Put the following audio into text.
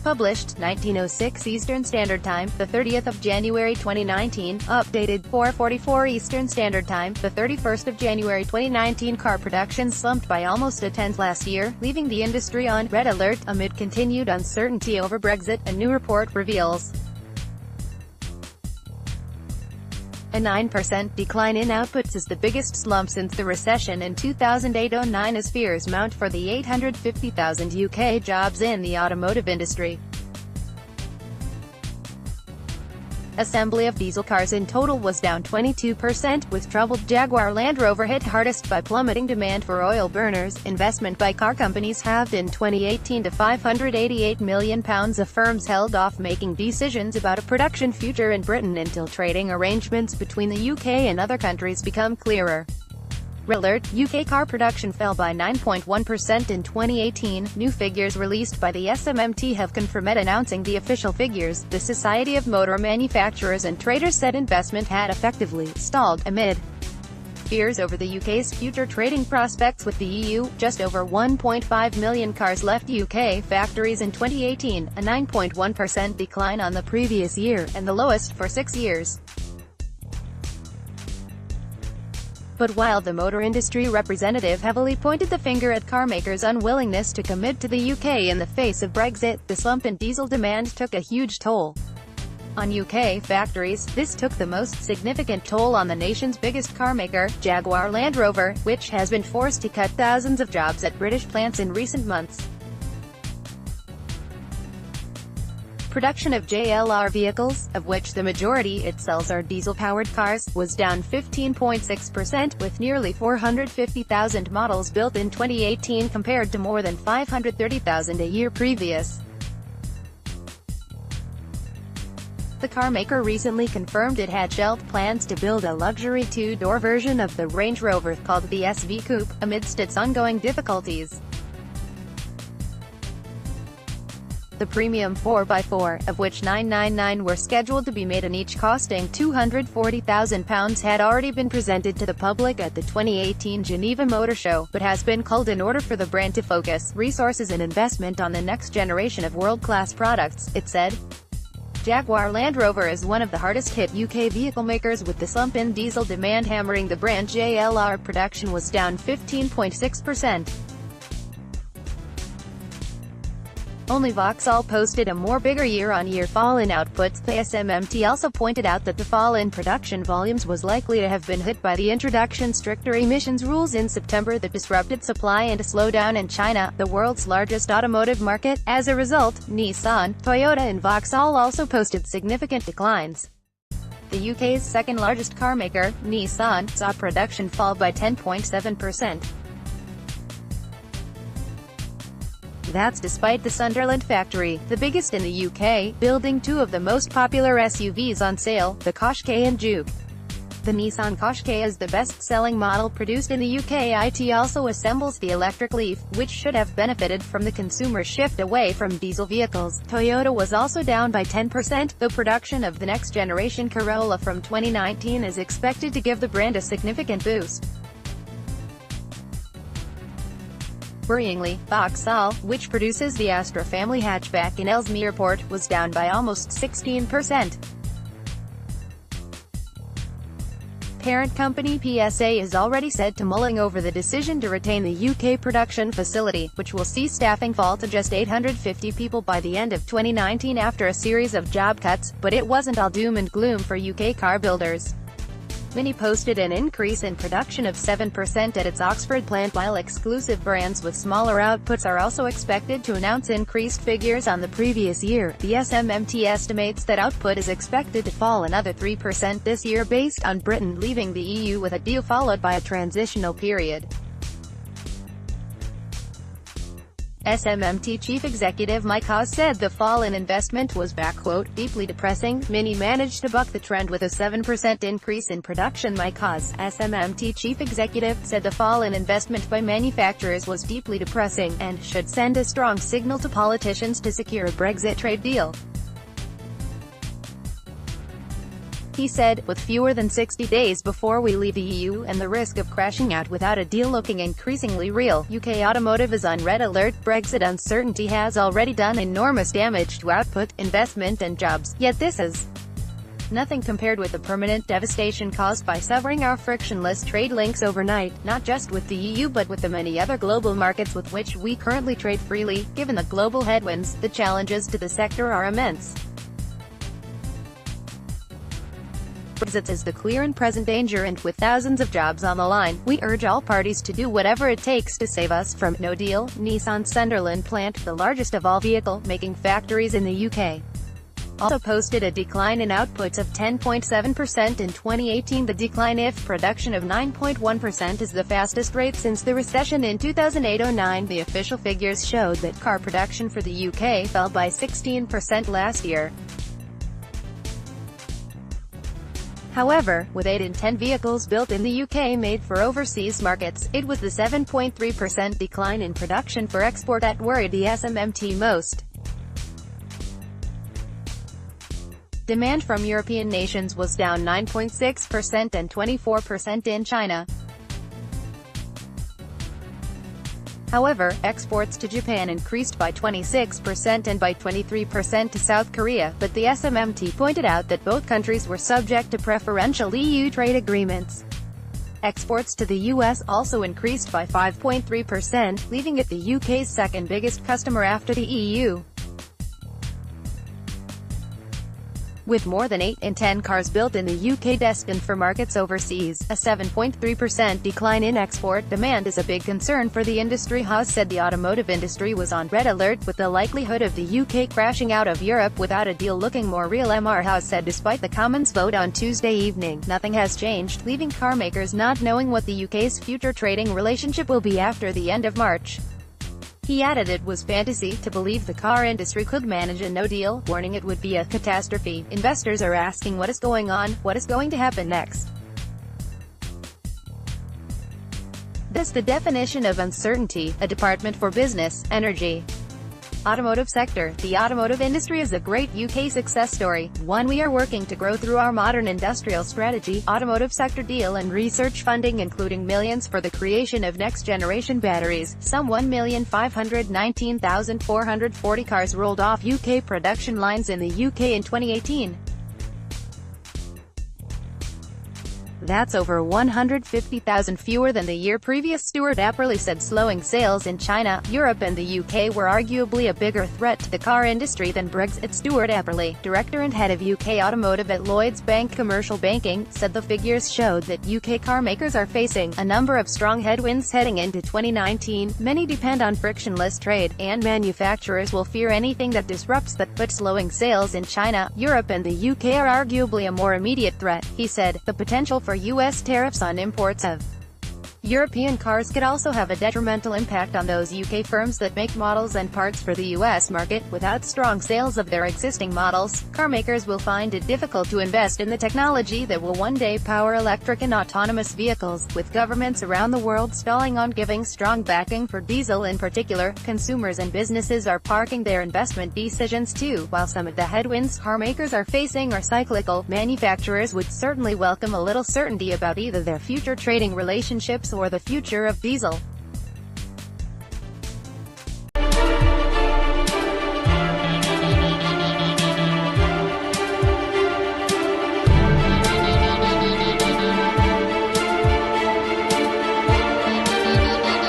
Published, 1906 Eastern Standard Time, the 30th of January 2019. Updated, 4:44 Eastern Standard Time, the 31st of January 2019. Car production slumped by almost a tenth last year, leaving the industry on red alert amid continued uncertainty over Brexit, a new report reveals. A 9% decline in outputs is the biggest slump since the recession in 2008-09 as fears mount for the 850,000 UK jobs in the automotive industry. Assembly of diesel cars in total was down 22%, with troubled Jaguar Land Rover hit hardest by plummeting demand for oil burners. Investment by car companies halved in 2018 to £588 million. The firms held off making decisions about a production future in Britain until trading arrangements between the UK and other countries become clearer. Alert: UK car production fell by 9.1% in 2018. New figures released by the SMMT have confirmed. Announcing the official figures, the Society of Motor Manufacturers and Traders said investment had effectively stalled amid fears over the UK's future trading prospects with the EU. Just over 1.5 million cars left UK factories in 2018, a 9.1% decline on the previous year, and the lowest for 6 years. But while the motor industry representative heavily pointed the finger at carmakers' unwillingness to commit to the UK in the face of Brexit, the slump in diesel demand took a huge toll on UK factories. This took the most significant toll on the nation's biggest carmaker, Jaguar Land Rover, which has been forced to cut thousands of jobs at British plants in recent months. Production of JLR vehicles, of which the majority it sells are diesel-powered cars, was down 15.6%, with nearly 450,000 models built in 2018 compared to more than 530,000 a year previous. The carmaker recently confirmed it had shelved plans to build a luxury two-door version of the Range Rover, called the SV Coupe, amidst its ongoing difficulties. The premium 4x4, of which 999 were scheduled to be made and each costing £240,000, had already been presented to the public at the 2018 Geneva Motor Show, but has been culled in order for the brand to focus resources and investment on the next generation of world-class products, it said. Jaguar Land Rover is one of the hardest-hit UK vehicle makers, with the slump in diesel demand hammering the brand. JLR production was down 15.6%. Only Vauxhall posted a more bigger year-on-year fall in outputs. The SMMT also pointed out that the fall in production volumes was likely to have been hit by the introduction stricter emissions rules in September that disrupted supply and a slowdown in China, the world's largest automotive market. As a result, Nissan, Toyota and Vauxhall also posted significant declines. The UK's second-largest carmaker, Nissan, saw production fall by 10.7%. That's despite the Sunderland factory, the biggest in the UK, building two of the most popular SUVs on sale, the Qashqai and Juke. The Nissan Qashqai is the best-selling model produced in the UK. It also assembles the electric Leaf, which should have benefited from the consumer shift away from diesel vehicles. Toyota was also down by 10%, though production of the next-generation Corolla from 2019 is expected to give the brand a significant boost. Worryingly, Vauxhall, which produces the Astra family hatchback in Ellesmere Port, was down by almost 16%. Parent company PSA is already said to mulling over the decision to retain the UK production facility, which will see staffing fall to just 850 people by the end of 2019 after a series of job cuts, but it wasn't all doom and gloom for UK car builders. Mini posted an increase in production of 7% at its Oxford plant, while exclusive brands with smaller outputs are also expected to announce increased figures on the previous year. The SMMT estimates that output is expected to fall another 3% this year based on Britain leaving the EU with a deal followed by a transitional period. SMMT chief executive Mike Hawes said the fall in investment was, "deeply depressing." Mini managed to buck the trend with a 7% increase in production. Mike Hawes, SMMT chief executive, said the fall in investment by manufacturers was deeply depressing, and should send a strong signal to politicians to secure a Brexit trade deal. He said, with fewer than 60 days before we leave the EU and the risk of crashing out without a deal looking increasingly real, UK automotive is on red alert. Brexit uncertainty has already done enormous damage to output, investment and jobs, yet this is nothing compared with the permanent devastation caused by severing our frictionless trade links overnight, not just with the EU but with the many other global markets with which we currently trade freely. Given the global headwinds, the challenges to the sector are immense. Brexit is the clear and present danger, and with thousands of jobs on the line, we urge all parties to do whatever it takes to save us from no deal. Nissan Sunderland plant, the largest of all vehicle-making factories in the UK, also posted a decline in outputs of 10.7% in 2018. The decline in production of 9.1% is the fastest rate since the recession in 2008-09. The official figures showed that car production for the UK fell by 16% last year. However, with 8 in 10 vehicles built in the UK made for overseas markets, it was the 7.3% decline in production for export that worried the SMMT most. Demand from European nations was down 9.6% and 24% in China. However, exports to Japan increased by 26% and by 23% to South Korea, but the SMMT pointed out that both countries were subject to preferential EU trade agreements. Exports to the US also increased by 5.3%, leaving it the UK's second biggest customer after the EU. With more than 8 in 10 cars built in the UK destined for markets overseas, a 7.3% decline in export demand is a big concern for the industry. Haas said the automotive industry was on red alert, with the likelihood of the UK crashing out of Europe without a deal looking more real. Haas said despite the Commons vote on Tuesday evening, nothing has changed, leaving car makers not knowing what the UK's future trading relationship will be after the end of March. He added it was fantasy to believe the car industry could manage a no deal, warning it would be a catastrophe. Investors are asking what is going on, what is going to happen next. This the definition of uncertainty, a department for business, energy. Automotive sector. The automotive industry is a great UK success story, one we are working to grow through our modern industrial strategy, automotive sector deal and research funding including millions for the creation of next-generation batteries. Some 1,519,440 cars rolled off UK production lines in the UK in 2018. That's over 150,000 fewer than the year previous. Stuart Apperley said slowing sales in China, Europe and the UK were arguably a bigger threat to the car industry than Brexit. Stuart Apperley, director and head of UK automotive at Lloyds Bank Commercial Banking, said the figures showed that UK car makers are facing a number of strong headwinds heading into 2019. Many depend on frictionless trade, and manufacturers will fear anything that disrupts that, but slowing sales in China, Europe and the UK are arguably a more immediate threat. He said, the potential for U.S. tariffs on imports of European cars could also have a detrimental impact on those UK firms that make models and parts for the US market. Without strong sales of their existing models, car makers will find it difficult to invest in the technology that will one day power electric and autonomous vehicles. With governments around the world stalling on giving strong backing for diesel in particular, consumers and businesses are parking their investment decisions too. While some of the headwinds car makers are facing are cyclical, manufacturers would certainly welcome a little certainty about either their future trading relationships or the future of diesel.